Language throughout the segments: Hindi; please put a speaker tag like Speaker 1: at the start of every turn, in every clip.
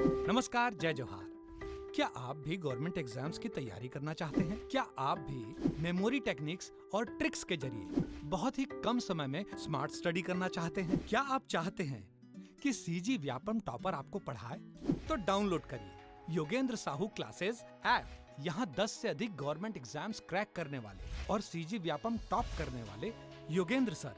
Speaker 1: नमस्कार, जय जोहार। क्या आप भी गवर्नमेंट एग्जाम्स की तैयारी करना चाहते हैं? क्या आप भी मेमोरी टेक्निक्स और ट्रिक्स के जरिए बहुत ही कम समय में स्मार्ट स्टडी करना चाहते हैं? क्या आप चाहते हैं कि सीजी व्यापम टॉपर आपको पढ़ाए? तो डाउनलोड करिए योगेंद्र साहू क्लासेस ऐप। यहाँ 10 से अधिक गवर्नमेंट एग्जाम्स क्रैक करने वाले और सीजी व्यापम टॉप करने वाले योगेंद्र सर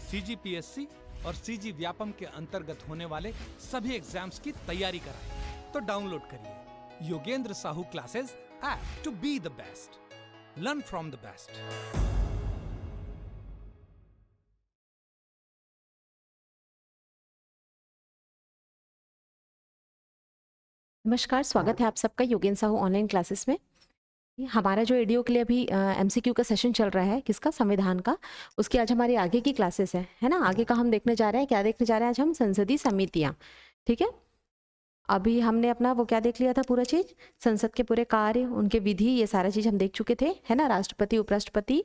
Speaker 1: सीजीपीएससी और सीजी व्यापम के अंतर्गत होने वाले सभी एग्जाम्स की तैयारी कराएं। तो डाउनलोड करिए Yogendra Sahu classes app to be the best, learn from the best.
Speaker 2: नमस्कार, स्वागत है आप सबका योगेंद्र साहू ऑनलाइन क्लासेस में। हमारा जो एडीओ के लिए अभी एमसीक्यू का सेशन चल रहा है, किसका, संविधान का, उसकी आज हमारी आगे की क्लासेस है ना। आगे का हम देखने जा रहे हैं, क्या देखने जा रहे हैं आज हम, संसदीय समितियां। ठीक है, अभी हमने अपना वो क्या देख लिया था, पूरा चीज, संसद के पूरे कार्य, उनके विधि, ये सारा चीज हम देख चुके थे, है ना। राष्ट्रपति, उपराष्ट्रपति,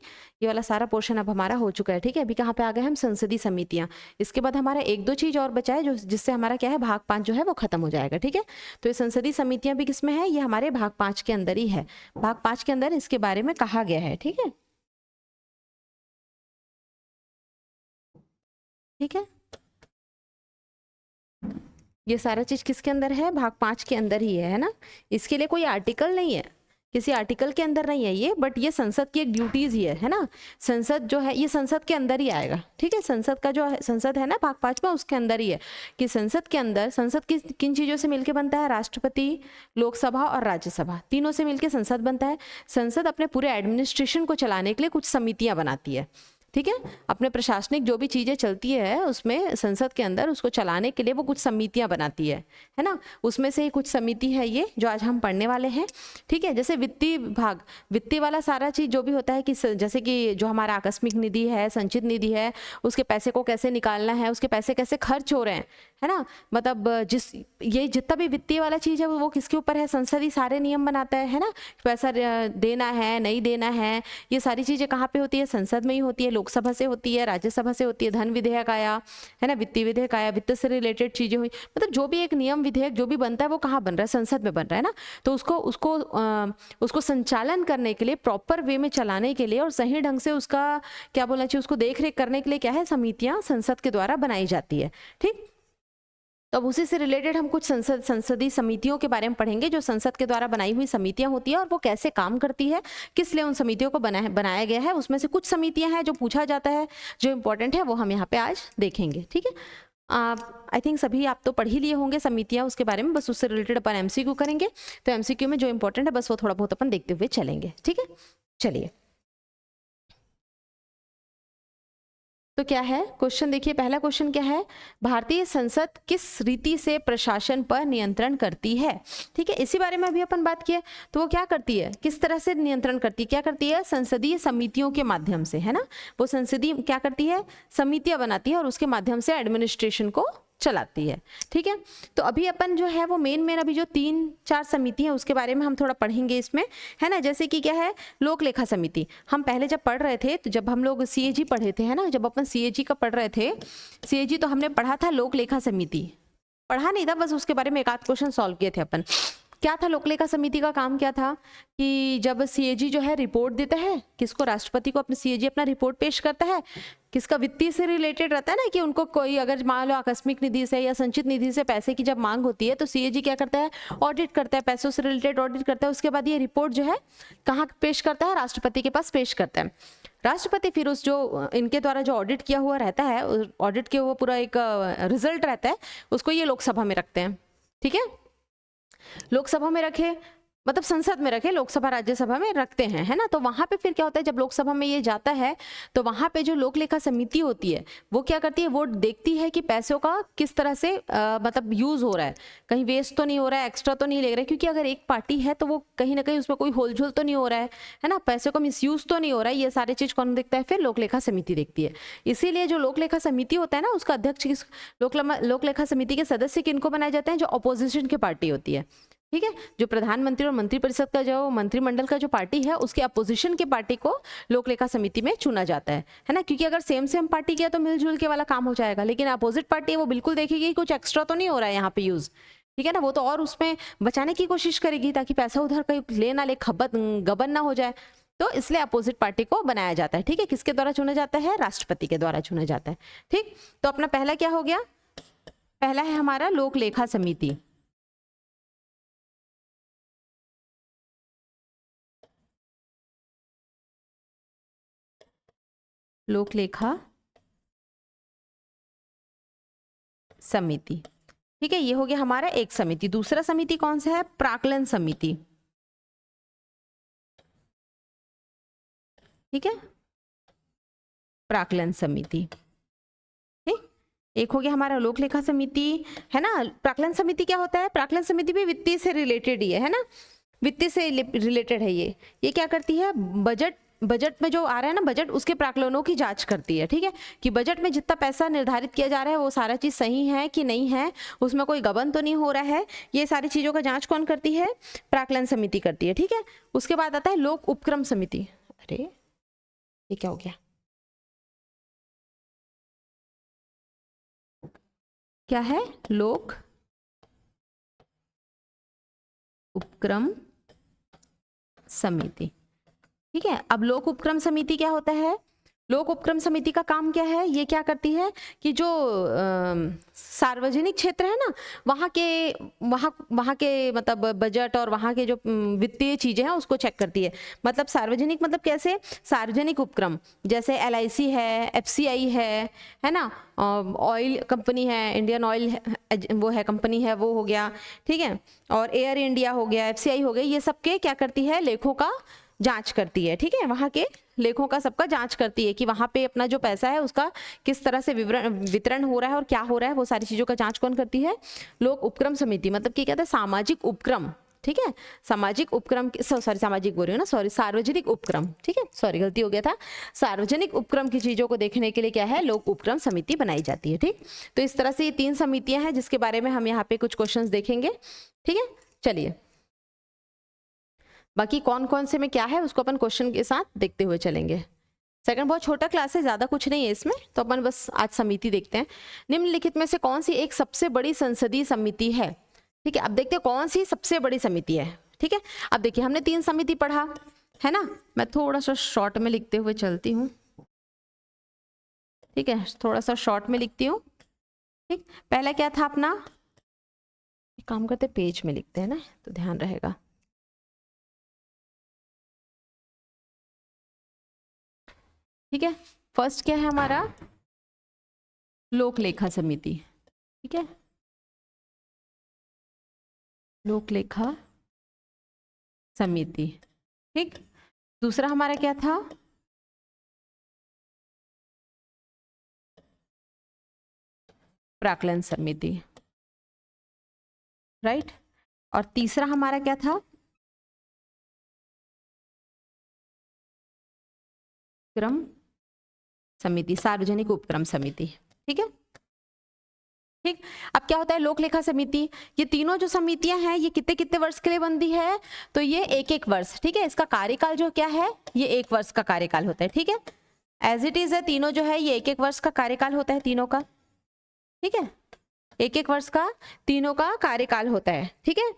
Speaker 2: ये वाला सारा पोर्शन अब हमारा हो चुका है। ठीक है, अभी कहाँ पे आ गए हम, संसदीय समितियां। इसके बाद हमारा एक दो चीज और बचा है, जो जिससे हमारा क्या है, भाग 5 जो है वो खत्म हो जाएगा। ठीक है, तो ये संसदीय समितियां भी किसमें है, ये हमारे भाग 5 के अंदर ही है। भाग 5 के अंदर इसके बारे में कहा गया है। ठीक है, ठीक है, ये सारा चीज किसके अंदर है, भाग 5 के अंदर ही है ना। इसके लिए कोई आर्टिकल नहीं है, किसी आर्टिकल के अंदर नहीं है ये, बट ये संसद की एक ड्यूटीज ही है ना। संसद जो है ये संसद के अंदर ही आएगा। ठीक है, संसद का जो है, संसद है ना भाग 5 में, उसके अंदर ही है कि संसद के अंदर, संसद किन चीजों से मिलके बनता है, राष्ट्रपति, लोकसभा और राज्यसभा, तीनों से मिलके संसद बनता है। संसद अपने पूरे एडमिनिस्ट्रेशन को चलाने के लिए कुछ समितियां बनाती है। ठीक है, अपने प्रशासनिक जो भी चीजें चलती है उसमें संसद के अंदर, उसको चलाने के लिए वो कुछ समितियां बनाती है ना। उसमें से ही कुछ समिति है ये जो आज हम पढ़ने वाले हैं। ठीक है, जैसे वित्तीय भाग, वित्तीय वाला सारा चीज जो भी होता है कि जैसे कि जो हमारा आकस्मिक निधि है, संचित निधि है, उसके पैसे को कैसे निकालना है, उसके पैसे कैसे खर्च हो रहे हैं, है ना। मतलब ये जितना भी वित्तीय वाला चीज है वो किसके ऊपर है, संसद ही सारे नियम बनाता है ना। पैसा देना है, नहीं देना है, ये सारी चीजें कहाँ पे होती है, संसद में ही होती है। लोकसभा से होती है, राज्यसभा से होती है, धन विधेयक आया, है ना, वित्तीय विधेयक आया, वित्त से रिलेटेड चीजें हुई, मतलब जो भी एक नियम विधेयक जो भी बनता है वो कहाँ बन रहा है, संसद में बन रहा है ना। तो उसको संचालन करने के लिए, प्रॉपर वे में चलाने के लिए और सही ढंग से उसका क्या बोलना चाहिए, उसको देख रेख करने के लिए क्या है, समितियां संसद के द्वारा बनाई जाती है। ठीक, तो अब उसी से रिलेटेड हम कुछ संसदीय समितियों के बारे में पढ़ेंगे, जो संसद के द्वारा बनाई हुई समितियां होती है और वो कैसे काम करती है, किस लिए उन समितियों को बनाया गया है। उसमें से कुछ समितियां हैं जो पूछा जाता है, जो इंपॉर्टेंट है, वो हम यहाँ पे आज देखेंगे। ठीक है, आई थिंक सभी आप तो पढ़ ही लिए होंगे समितियां, उसके बारे में बस उससे रिलेटेड अपन एमसीक्यू करेंगे। तो एमसीक्यू में जो इंपॉर्टेंट है बस वो थोड़ा बहुत अपन देखते हुए चलेंगे। ठीक है, चलिए, तो क्या है क्वेश्चन, देखिए पहला क्वेश्चन क्या है, भारतीय संसद किस रीति से प्रशासन पर नियंत्रण करती है। ठीक है, इसी बारे में अभी अपन बात किए, तो वो क्या करती है, किस तरह से नियंत्रण करती है, क्या करती है, संसदीय समितियों के माध्यम से, है ना। वो संसदीय क्या करती है, समितियां बनाती है और उसके माध्यम से एडमिनिस्ट्रेशन को चलाती है। ठीक है, तो अभी अपन जो है वो मेन अभी जो 3-4 समिति हैं उसके बारे में हम थोड़ा पढ़ेंगे इसमें, है ना। जैसे कि क्या है, लोक लेखा समिति, हम पहले जब पढ़ रहे थे, तो जब हम लोग सीएजी पढ़े थे, है ना, जब अपन सीएजी का पढ़ रहे थे, सीएजी तो हमने पढ़ा था लोक लेखा समिति, पढ़ा नहीं था, बस उसके बारे में एक आध क्वेश्चन सॉल्व किए थे अपन। क्या था लोक लेखा समिति का काम, क्या था कि जब सीएजी जो है रिपोर्ट देता है, किसको, राष्ट्रपति को, अपने सीएजी अपना रिपोर्ट पेश करता है, किसका, वित्तीय से रिलेटेड रहता है ना, कि उनको कोई अगर मान लो आकस्मिक निधि से या संचित निधि से पैसे की जब मांग होती है तो सीएजी क्या करता है, ऑडिट करता है, पैसों से रिलेटेड ऑडिट करता है। उसके बाद ये रिपोर्ट जो है कहाँ पेश करता है, राष्ट्रपति के पास पेश करता है। राष्ट्रपति फिर उस जो इनके द्वारा जो ऑडिट किया हुआ रहता है, ऑडिट के वो पूरा एक रिजल्ट रहता है, उसको ये लोकसभा में रखते हैं। ठीक है, लोकसभा में रखे मतलब संसद में रखे, लोकसभा राज्यसभा में रखते हैं, है ना। तो वहां पे फिर क्या होता है, जब लोकसभा में ये जाता है तो वहां पे जो लोक लेखा समिति होती है वो क्या करती है, वो देखती है कि पैसों का किस तरह से मतलब यूज हो रहा है, कहीं वेस्ट तो नहीं हो रहा है, एक्स्ट्रा तो नहीं ले रहा है, क्योंकि अगर एक पार्टी है तो वो कहीं ना कहीं उसमें कोई होलझोल तो नहीं हो रहा है ना, पैसों का मिसयूज तो नहीं हो रहा है। ये सारी चीज कौन देखता है, फिर लोक लेखा समिति देखती है। इसीलिए जो लोक लेखा समिति होता है ना, उसका अध्यक्ष, लोक लेखा समिति के सदस्य किनको बनाए जाते हैं, जो अपोजिशन की पार्टी होती है। ठीक है, जो प्रधानमंत्री और मंत्रिपरिषद का जो मंत्रिमंडल का जो पार्टी है, उसके अपोजिशन के पार्टी को लोक लेखा समिति में चुना जाता है ना। क्योंकि अगर सेम पार्टी किया तो मिलजुल के वाला काम हो जाएगा, लेकिन अपोजिट पार्टी वो बिल्कुल देखेगी कुछ एक्स्ट्रा तो नहीं हो रहा है यहाँ पे यूज, ठीक है ना, वो तो और उसमें बचाने की कोशिश करेगी ताकि पैसा उधर कहीं ले ना ले, खपत गबन ना हो जाए। तो इसलिए अपोजिट पार्टी को बनाया जाता है। ठीक है, किसके द्वारा चुना जाता है? राष्ट्रपति के द्वारा चुना जाता है। ठीक, तो अपना पहला क्या हो गया? पहला है हमारा लोक लेखा समिति। लोक लेखा समिति। ठीक है, ये हो गया हमारा एक समिति। दूसरा समिति कौन सा है? प्राक्कलन समिति। ठीक है, प्राक्कलन समिति। ठीक, एक हो गया हमारा लोक लेखा समिति, है ना। प्राक्कलन समिति क्या होता है? प्राक्कलन समिति भी वित्तीय से रिलेटेड ही है ना, वित्तीय से रिलेटेड है ये क्या करती है? बजट में जो आ रहा है ना बजट, उसके प्राक्कलनों की जांच करती है। ठीक है, कि बजट में जितना पैसा निर्धारित किया जा रहा है वो सारा चीज सही है कि नहीं है, उसमें कोई गबन तो नहीं हो रहा है, ये सारी चीजों का जांच कौन करती है? प्राक्कलन समिति करती है। ठीक है, उसके बाद आता है लोक उपक्रम समिति। अरे ये क्या हो गया? क्या है? लोक उपक्रम समिति। ठीक है, अब लोक उपक्रम समिति क्या होता है? लोक उपक्रम समिति का काम क्या है? ये क्या करती है कि जो सार्वजनिक क्षेत्र है ना, वहाँ के मतलब बजट और वहाँ के जो वित्तीय चीजें हैं उसको चेक करती है। मतलब सार्वजनिक मतलब कैसे? सार्वजनिक उपक्रम जैसे LIC है, FCI है ना, ऑयल कंपनी है, इंडियन ऑयल वो है कंपनी है, वो हो गया। ठीक है, और एयर इंडिया हो गया, FCI हो गया, ये सबके क्या करती है? लेखों का जांच करती है। ठीक है, वहां के लेखों का सबका जांच करती है कि वहां पे अपना जो पैसा है उसका किस तरह से वितरण हो रहा है और क्या हो रहा है, वो सारी चीजों का जांच कौन करती है? लोक उपक्रम समिति। मतलब क्या कहते हैं? सामाजिक उपक्रम। ठीक है, सामाजिक उपक्रम, सॉरी सामाजिक बोल रही हूँ ना, सॉरी सार्वजनिक उपक्रम। ठीक है, सॉरी गलती हो गया था। सार्वजनिक उपक्रम की चीजों को देखने के लिए क्या है? लोक उपक्रम समिति बनाई जाती है। ठीक, तो इस तरह से ये 3 समितियां हैं जिसके बारे में हम यहाँ पे कुछ क्वेश्चन देखेंगे। ठीक है, चलिए बाकी कौन कौन से में क्या है उसको अपन क्वेश्चन के साथ देखते हुए चलेंगे। सेकंड बहुत छोटा क्लास है, ज्यादा कुछ नहीं है इसमें, तो अपन बस आज समिति देखते हैं। निम्नलिखित में से कौन सी एक सबसे बड़ी संसदीय समिति है? ठीक है, अब देखते हैं कौन सी सबसे बड़ी समिति है। ठीक है, अब देखिए हमने 3 समिति पढ़ा है ना, मैं थोड़ा सा शॉर्ट में लिखते हुए चलती हूँ। ठीक है, थोड़ा सा शॉर्ट में लिखती हूँ। ठीक, पहला क्या था अपना? एक काम करते पेज में लिखते हैं ना तो ध्यान रहेगा। ठीक है, फर्स्ट क्या है हमारा? लोक लेखा समिति। ठीक है, लोक लेखा समिति। ठीक, दूसरा हमारा क्या था? प्राक्कलन समिति। राइट, और तीसरा हमारा क्या था? उपक्रम समिति, सार्वजनिक उपक्रम समिति। ठीक है, ठीक, अब क्या होता है? लोक लेखा समिति, ये तीनों जो समितियां हैं ये कितने कितने वर्ष के लिए बनती है? तो ये 1-1 वर्ष। ठीक है, इसका कार्यकाल जो क्या है? ये 1 वर्ष का कार्यकाल होता है। ठीक है, एज इट इज है, तीनों जो है ये 1-1 वर्ष का कार्यकाल होता है तीनों का। ठीक है, 1-1 वर्ष का तीनों का कार्यकाल होता है। ठीक है,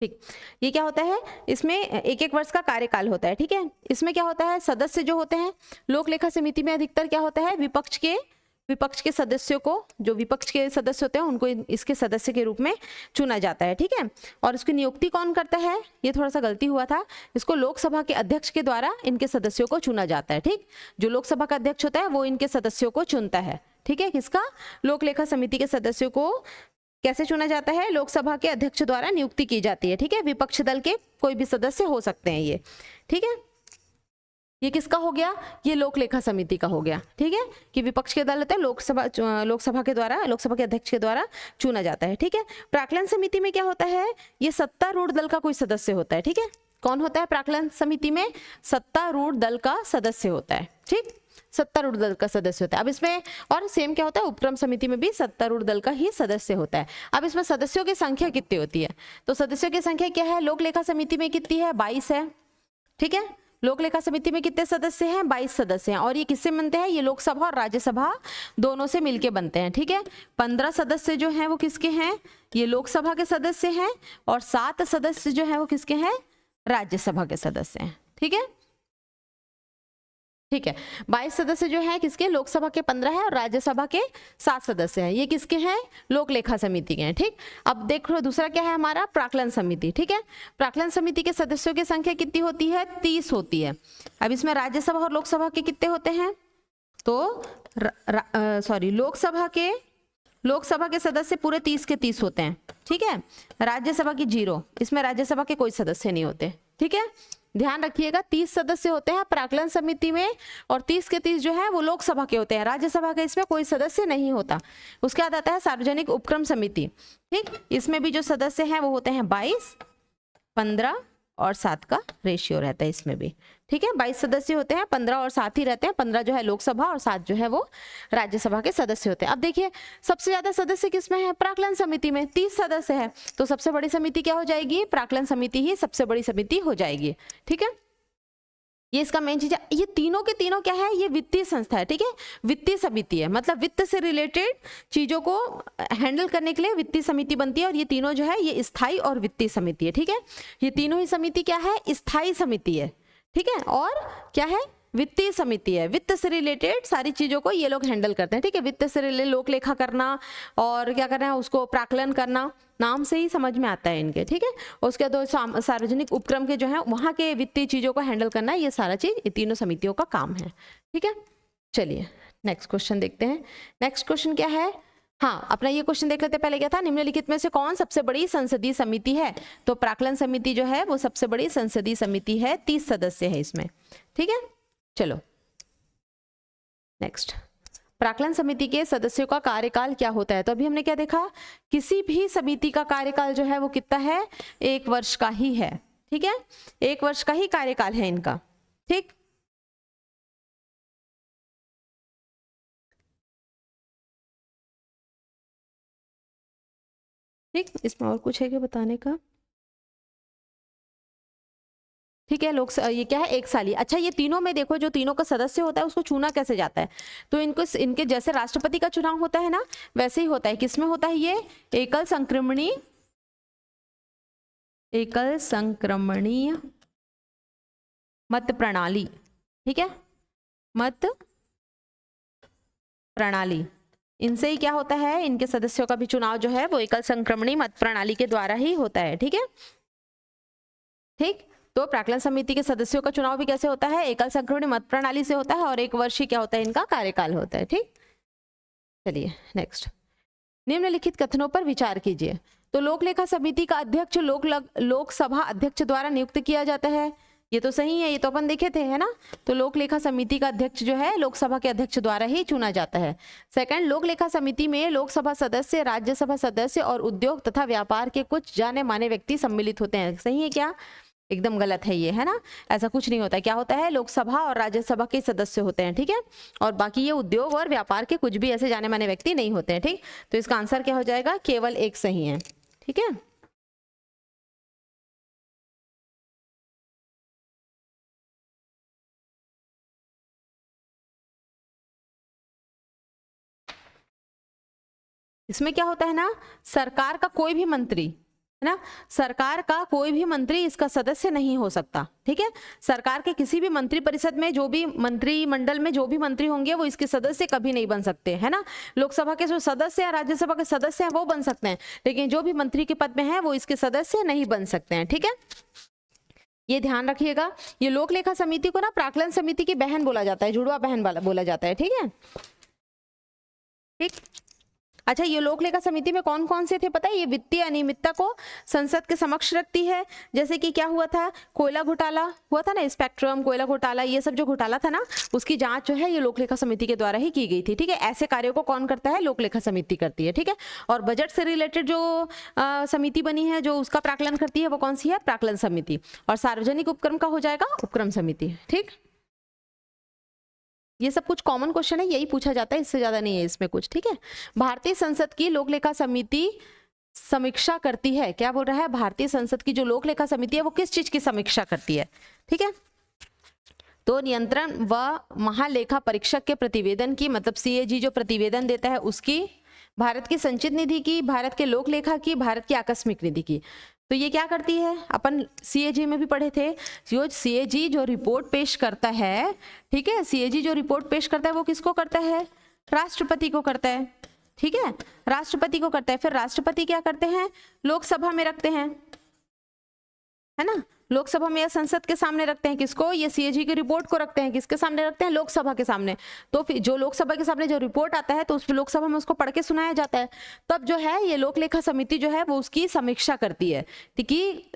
Speaker 2: ठीक, ये क्या होता है? इसमें 1-1 वर्ष का कार्यकाल होता है। ठीक है, इसमें क्या होता है? सदस्य जो होते हैं लोक लेखा समिति में अधिकतर क्या होता है? विपक्ष के सदस्यों को, जो विपक्ष के सदस्य होते हैं उनको इसके सदस्य के रूप में चुना जाता है। ठीक है, और इसकी नियुक्ति कौन करता है? ये थोड़ा सा गलती हुआ था, इसको लोकसभा के अध्यक्ष के द्वारा इनके सदस्यों को चुना जाता है। ठीक, जो लोकसभा का अध्यक्ष होता है वो इनके सदस्यों को चुनता है। ठीक है, किसका? लोक लेखा समिति के सदस्यों को कैसे चुना जाता है? लोकसभा के अध्यक्ष द्वारा नियुक्ति की जाती है। ठीक है, विपक्ष दल के कोई भी सदस्य हो सकते हैं ये। ठीक है, ये किसका हो गया? ये लोक लेखा समिति का हो गया। ठीक है, कि विपक्ष के दल होते हैं, लोकसभा के द्वारा, लोकसभा के अध्यक्ष के द्वारा चुना जाता है। ठीक है, प्राक्कलन समिति में क्या होता है? ये सत्तारूढ़ दल का कोई सदस्य होता है। ठीक है, कौन होता है प्राक्कलन समिति में? सत्तारूढ़ दल का सदस्य होता है। ठीक, सत्तारूढ़ दल का सदस्य होता है। अब इसमें और सेम क्या होता है? उपक्रम समिति में भी सत्तारूढ़ दल का ही सदस्य होता है। अब इसमें सदस्यों की संख्या कितनी होती है? तो सदस्यों की संख्या क्या है? लोक लेखा समिति में कितनी है? 22 है। ठीक है, लोक लेखा समिति में कितने सदस्य हैं? 22 सदस्य हैं। और ये किससे बनते हैं? ये लोकसभा और राज्यसभा दोनों से मिलके बनते हैं, ठीक है। 15 सदस्य जो हैं वो किसके हैं? ये लोकसभा के सदस्य हैं, और 7 सदस्य जो हैं वो किसके हैं? राज्यसभा के सदस्य हैं, ठीक है। ठीक है, 22 सदस्य जो है किसके? लोकसभा के 15 है और राज्यसभा के 7 सदस्य हैं। ये किसके हैं? लोक लेखा समिति के हैं, ठीक। अब देखो दूसरा क्या है हमारा? प्राक्कलन समिति, ठीक है। प्राक्कलन समिति के सदस्यों की संख्या कितनी होती है? 30 होती है। अब इसमें राज्यसभा और लोकसभा के कितने होते हैं? तो लोकसभा के सदस्य पूरे 30 के 30 होते हैं, ठीक है। राज्यसभा की 0, इसमें राज्यसभा के कोई सदस्य नहीं होते, ठीक है। ध्यान रखिएगा, 30 सदस्य होते हैं प्राक्कलन समिति में, और 30 के 30 जो है वो लोकसभा के होते हैं। राज्यसभा के इसमें कोई सदस्य नहीं होता। उसके बाद आता है सार्वजनिक उपक्रम समिति, ठीक। इसमें भी जो सदस्य हैं वो होते हैं 22, 15 और 7 का रेशियो रहता है इसमें भी, ठीक है। 22 सदस्य होते हैं, 15 और 7 ही रहते हैं। 15 जो है लोकसभा और 7 जो है वो राज्यसभा के सदस्य होते हैं। अब देखिए सबसे ज्यादा सदस्य किसमें है? प्राक्कलन समिति में 30 सदस्य है। तो सबसे बड़ी समिति क्या हो जाएगी? प्राक्कलन समिति ही सबसे बड़ी समिति हो जाएगी, ठीक है। ये इसका मेन चीज है। ये तीनों के तीनों क्या है? ये वित्तीय संस्था है, ठीक है। वित्तीय समिति है, मतलब वित्त से रिलेटेड चीजों को हैंडल करने के लिए वित्तीय समिति बनती है। और ये तीनों जो है ये स्थायी और वित्तीय समिति है, ठीक है। ये तीनों ही समिति क्या है? स्थायी समिति है, ठीक है। और क्या है? वित्तीय समिति है। वित्त से रिलेटेड सारी चीजों को ये लोग हैंडल करते हैं, ठीक है। वित्त से रिलेटेड लोक लेखा करना और क्या करना है उसको प्राक्कलन करना, नाम से ही समझ में आता है इनके, ठीक है। उसके बाद सार्वजनिक उपक्रम के जो है वहां के वित्तीय चीजों को हैंडल करना, ये सारा चीज ये तीनों समितियों का काम है, ठीक है। चलिए नेक्स्ट क्वेश्चन देखते हैं। नेक्स्ट क्वेश्चन क्या है? हाँ, अपना ये क्वेश्चन देख लेते। पहले क्या था? निम्नलिखित में से कौन सबसे बड़ी संसदीय समिति है? तो प्राक्कलन समिति जो है वो सबसे बड़ी संसदीय समिति है, 30 सदस्य है इसमें, ठीक है। चलो नेक्स्ट, प्राक्कलन समिति के सदस्यों का कार्यकाल क्या होता है? तो अभी हमने क्या देखा? किसी भी समिति का कार्यकाल जो है वो कितना है? 1 वर्ष का ही है, ठीक है। 1 वर्ष का ही कार्यकाल है इनका, ठीक। ठीक, इसमें और कुछ है क्या बताने का? ठीक है, लोग ये क्या है? 1 साल ही। अच्छा, ये तीनों में देखो जो तीनों का सदस्य होता है उसको चुना कैसे जाता है? तो इनको इनके जैसे राष्ट्रपति का चुनाव होता है ना, वैसे ही होता है। किसमें होता है ये? एकल संक्रमणीय मत प्रणाली, ठीक है। मत प्रणाली, इनसे ही क्या होता है? इनके सदस्यों का भी चुनाव जो है वो एकल संक्रमणीय मत प्रणाली के द्वारा ही होता है, ठीक है। ठीक, तो प्राक्कलन समिति के सदस्यों का चुनाव भी कैसे होता है? एकल संक्रमणीय मत प्रणाली से होता है, और 1 वर्ष ही क्या होता है? इनका कार्यकाल होता है, ठीक। चलिए नेक्स्ट, निम्नलिखित कथनों पर विचार कीजिए। तो लोक लेखा समिति का अध्यक्ष लोकसभा अध्यक्ष द्वारा नियुक्त किया जाता है, ये तो सही है, ये तो अपन देखे थे, है ना। तो लोक लेखा समिति का अध्यक्ष जो है लोकसभा के अध्यक्ष द्वारा ही चुना जाता है। सेकंड, लोक लेखा समिति में लोकसभा सदस्य, राज्यसभा सदस्य और उद्योग तथा व्यापार के कुछ जाने माने व्यक्ति सम्मिलित होते हैं। सही है क्या? एकदम गलत है ये, है ना। ऐसा कुछ नहीं होता है। क्या होता है? लोकसभा और राज्यसभा के सदस्य होते हैं, ठीक है। और बाकी ये उद्योग और व्यापार के कुछ भी ऐसे जाने माने व्यक्ति नहीं होते हैं, ठीक। तो इसका आंसर क्या हो जाएगा? केवल 1 सही है, ठीक है। इसमें क्या होता है ना, सरकार का कोई भी मंत्री, है ना, सरकार का कोई भी मंत्री इसका सदस्य नहीं हो सकता, ठीक है। सरकार के किसी भी मंत्री परिषद में जो भी मंत्रिमंडल में जो भी मंत्री होंगे वो इसके सदस्य कभी नहीं बन सकते, है ना। लोकसभा के जो सदस्य हैं, राज्यसभा के सदस्य हैं वो बन सकते हैं, लेकिन जो भी मंत्री के पद में है वो इसके सदस्य नहीं बन सकते हैं, ठीक है। ये ध्यान रखिएगा। ये लोक लेखा समिति को ना प्राक्कलन समिति की बहन बोला जाता है, जुड़वा बहन वाला बोला जाता है, ठीक है। ठीक, अच्छा, ये लोक लेखा समिति में कौन कौन से थे पता है? ये वित्तीय अनियमितता को संसद के समक्ष रखती है। जैसे कि क्या हुआ था, कोयला घोटाला हुआ था ना, स्पेक्ट्रम कोयला घोटाला, ये सब जो घोटाला था ना, उसकी जांच जो है ये लोक लेखा समिति के द्वारा ही की गई थी, ठीक है। ऐसे कार्यों को कौन करता है? लोक लेखा समिति करती है, ठीक है। और बजट से रिलेटेड जो समिति बनी है जो उसका प्राक्कलन करती है वो कौन सी है? प्राक्कलन समिति। और सार्वजनिक उपक्रम का हो जाएगा उपक्रम समिति, ठीक। ये सब कुछ कॉमन क्वेश्चन है, यही पूछा जाता है, इससे ज्यादा नहीं है इसमें कुछ, ठीक है। भारतीय संसद की लोक लेखा समिति समीक्षा करती है, क्या बोल रहा है? भारतीय संसद की जो लोक लेखा समिति है वो किस चीज की समीक्षा करती है, ठीक है। तो नियंत्रण व महालेखा परीक्षक के प्रतिवेदन की, मतलब सीएजी जो प्रतिवेदन देता है उसकी, भारत की संचित निधि की, भारत के लोक लेखा की, भारत की आकस्मिक निधि की। तो ये क्या करती है, अपन सीएजी में भी पढ़े थे, जो सीएजी जो रिपोर्ट पेश करता है, ठीक है, सीएजी जो रिपोर्ट पेश करता है वो किसको करता है, राष्ट्रपति को करता है, ठीक है, राष्ट्रपति को करता है। फिर राष्ट्रपति क्या करते हैं, लोकसभा में रखते हैं, है ना, लोकसभा में या संसद के सामने रखते हैं किसको, ये सीएजी की रिपोर्ट को रखते हैं, किसके सामने रखते हैं, लोकसभा के सामने। तो फिर जो लोकसभा के सामने जो रिपोर्ट आता है तो उस लोकसभा में उसको पढ़ के सुनाया जाता है। तब जो है ये लोक लेखा समिति जो है वो उसकी समीक्षा करती है कि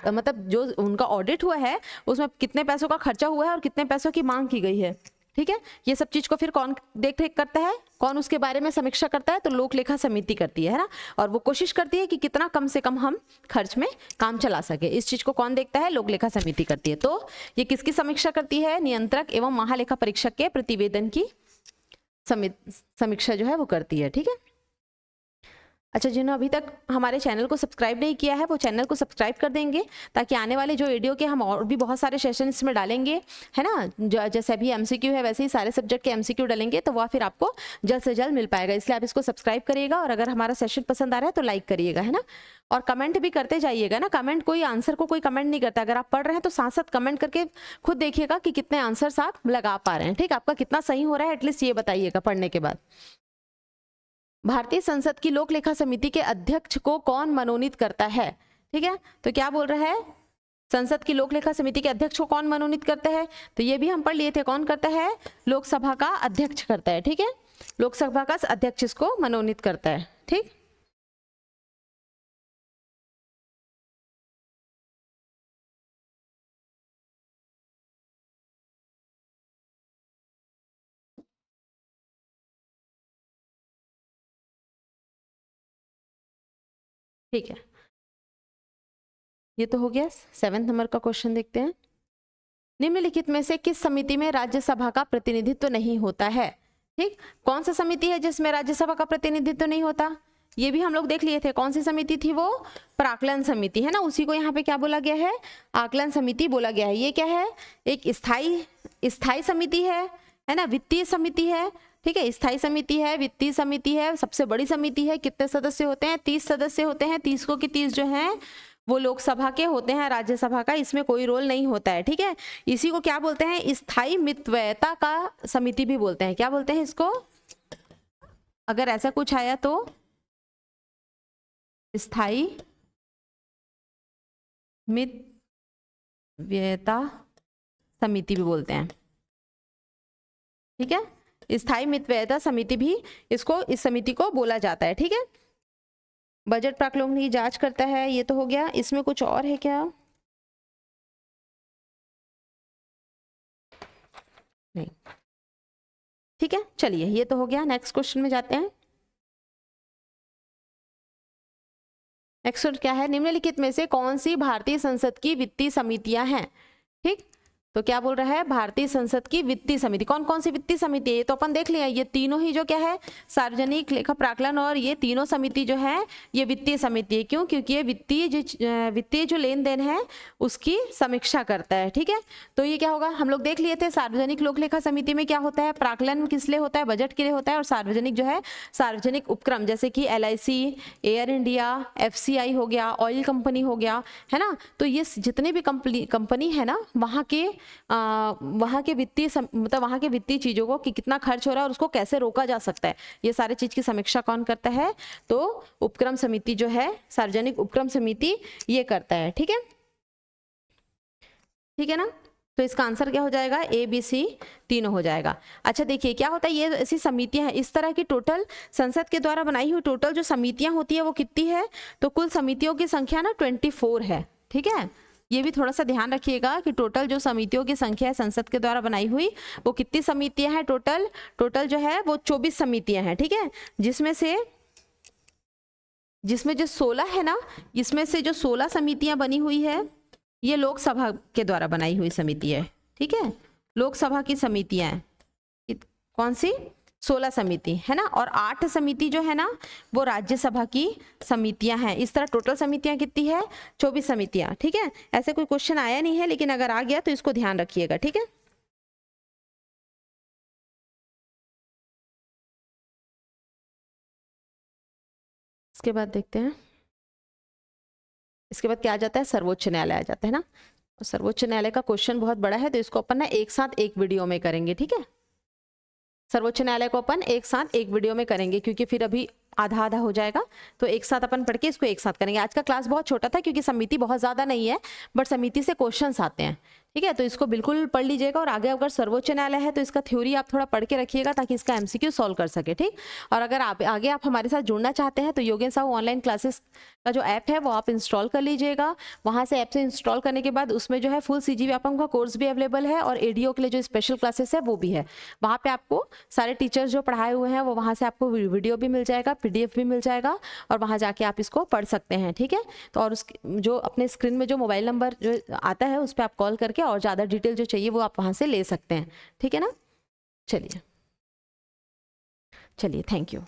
Speaker 2: मतलब जो उनका ऑडिट हुआ है उसमें कितने पैसों का खर्चा हुआ है और कितने पैसों की मांग की गई है, ठीक है। ये सब चीज को फिर कौन देख रेख करता है, कौन उसके बारे में समीक्षा करता है, तो लोक लेखा समिति करती है ना। और वो कोशिश करती है कि कितना कम से कम हम खर्च में काम चला सके, इस चीज को कौन देखता है, लोक लेखा समिति करती है। तो ये किसकी समीक्षा करती है, नियंत्रक एवं महालेखा परीक्षक के प्रतिवेदन की समीक्षा जो है वो करती है, ठीक है। अच्छा, जिन्होंने अभी तक हमारे चैनल को सब्सक्राइब नहीं किया है वो चैनल को सब्सक्राइब कर देंगे, ताकि आने वाले जो वीडियो के हम और भी बहुत सारे सेशन इसमें डालेंगे, है ना, जैसे अभी एमसीक्यू है वैसे ही सारे सब्जेक्ट के एमसीक्यू डालेंगे, तो वह फिर आपको जल्द से जल्द मिल पाएगा। इसलिए आप इसको सब्सक्राइब करिएगा, और अगर हमारा सेशन पसंद आ रहा है तो लाइक करिएगा, है ना, और कमेंट भी करते जाइएगा ना। कमेंट कोई आंसर को कोई कमेंट नहीं करता, अगर आप पढ़ रहे हैं तो साथ साथ कमेंट करके खुद देखिएगा कि कितने आंसर्स आप लगा पा रहे हैं, ठीक, आपका कितना सही हो रहा है, एटलीस्ट ये बताइएगा पढ़ने के बाद। भारतीय संसद की लोक लेखा समिति के अध्यक्ष को कौन मनोनीत करता है, ठीक है। तो क्या बोल रहा है, संसद की लोक लेखा समिति के अध्यक्ष को कौन मनोनीत करता है, तो ये भी हम पढ़ लिए थे, कौन करता है, लोकसभा का अध्यक्ष करता है, ठीक है, लोकसभा का अध्यक्ष इसको मनोनीत करता है, ठीक। ठीक है, ये तो हो गया। 7 नंबर का क्वेश्चन देखते हैं। निम्नलिखित में से किस समिति में राज्यसभा का प्रतिनिधित्व नहीं होता है, ठीक, कौन सा समिति है जिसमें राज्यसभा का प्रतिनिधित्व नहीं होता, ये भी हम लोग देख लिए थे। कौन सी समिति थी वो, प्राक्कलन समिति, है ना, उसी को यहाँ पे क्या बोला गया है, आकलन समिति बोला गया है। ये क्या है, एक स्थायी समिति है ना, वित्तीय समिति है, ठीक है, स्थायी समिति है, वित्तीय समिति है, सबसे बड़ी समिति है। कितने सदस्य होते हैं, 30 सदस्य होते हैं, 30 को कि 30 जो हैं वो लोकसभा के होते हैं, राज्यसभा का इसमें कोई रोल नहीं होता है, ठीक है। इसी को क्या बोलते हैं, स्थायी मितव्ययता का समिति भी बोलते हैं। क्या बोलते हैं इसको, अगर ऐसा कुछ आया तो स्थायी मितव्ययता समिति भी बोलते हैं, ठीक है, स्थायी मितव्ययता समिति भी इसको, इस समिति को बोला जाता है, ठीक है। बजट प्राक्कलन की जांच करता है, ये तो हो गया। इसमें कुछ और है क्या, नहीं, ठीक है, चलिए ये तो हो गया। नेक्स्ट क्वेश्चन में जाते हैं। नेक्स्ट क्या है, निम्नलिखित में से कौन सी भारतीय संसद की वित्तीय समितियां हैं, ठीक, तो क्या बोल रहा है, भारतीय संसद की वित्तीय समिति। कौन कौन सी वित्तीय समिति है, ये तो अपन देख लिया, ये तीनों ही जो क्या है, सार्वजनिक लेखा प्राक्कलन और ये तीनों समिति जो है ये वित्तीय समिति है। क्यों, क्योंकि ये वित्तीय जो लेन देन है उसकी समीक्षा करता है, ठीक है। तो ये क्या होगा, हम लोग देख लिए थे, सार्वजनिक लोक लेखा समिति में क्या होता है, प्राक्कलन किस लिए होता है, बजट के लिए होता है, और सार्वजनिक जो है सार्वजनिक उपक्रम, जैसे कि LIC, एयर इंडिया, FCI हो गया, ऑयल कंपनी हो गया, है ना। तो ये जितने भी कंपनी है ना, वहाँ के वित्तीय मतलब वहाँ के वित्तीय चीजों को कि कितना खर्च हो रहा है और उसको कैसे रोका जा सकता है, ये सारे चीज की समीक्षा कौन करता है, तो उपक्रम समिति जो है, सार्वजनिक उपक्रम समिति ये करता है, ठीक है, ठीक है ना। तो इसका आंसर क्या हो जाएगा, ABC तीनों हो जाएगा। अच्छा देखिए क्या होता है, ये ऐसी समितियां हैं, इस तरह की टोटल संसद के द्वारा बनाई हुई टोटल जो समितियां होती है वो कितनी है, तो कुल समितियों की संख्या ना 24 है, ठीक है। ये भी थोड़ा सा ध्यान रखिएगा कि टोटल जो समितियों की संख्या है संसद के द्वारा बनाई हुई वो कितनी समितियां हैं, टोटल जो है वो 24 समितियां हैं, ठीक है। जिसमें जो 16 है ना, इसमें से जो 16 समितियां बनी हुई है ये लोकसभा के द्वारा बनाई हुई समिति है, ठीक है, लोकसभा की समितियां हैं। कौन सी, 16 समिति है ना, और 8 समिति जो है ना वो राज्यसभा की समितियां हैं। इस तरह टोटल समितियां कितनी है? 24 समितियां। ठीक है, ऐसे कोई क्वेश्चन आया नहीं है, लेकिन अगर आ गया तो इसको ध्यान रखिएगा। ठीक है, इसके बाद देखते हैं, इसके बाद क्या आ जाता है? सर्वोच्च न्यायालय आ जाता है ना। और सर्वोच्च न्यायालय का क्वेश्चन बहुत बड़ा है, तो इसको अपन ना एक साथ एक वीडियो में करेंगे। ठीक है, सर्वोच्च न्यायालय को अपन एक साथ एक वीडियो में करेंगे, क्योंकि फिर अभी आधा आधा हो जाएगा, तो एक साथ अपन पढ़ के इसको एक साथ करेंगे। आज का क्लास बहुत छोटा था क्योंकि समिति बहुत ज़्यादा नहीं है, बट समिति से क्वेश्चंस आते हैं। ठीक है, तो इसको बिल्कुल पढ़ लीजिएगा, और आगे अगर सर्वोच्च न्यायालय है तो इसका थ्योरी आप थोड़ा पढ़ के रखिएगा ताकि इसका एमसीक्यू सॉल्व कर सके। ठीक, और अगर आगे आप हमारे साथ जुड़ना चाहते हैं तो योगेश साहू ऑनलाइन क्लासेस का जो ऐप है वो आप इंस्टॉल कर लीजिएगा। वहाँ से ऐप से इंस्टॉल करने के बाद उसमें जो है फुल CG व्यापम का कोर्स भी अवेलेबल है, और एडीओ के लिए जो स्पेशल क्लासेस है वो भी है। वहाँ पे आपको सारे टीचर्स जो पढ़ाए हुए हैं वो वहाँ से आपको वीडियो भी मिल जाएगा, PDF भी मिल जाएगा, और वहाँ जाके आप इसको पढ़ सकते हैं। ठीक है, तो और उस जो अपने स्क्रीन में जो मोबाइल नंबर जो आता है उस पर आप कॉल करके और ज़्यादा डिटेल जो चाहिए वो आप वहाँ से ले सकते हैं। ठीक है ना, चलिए, थैंक यू।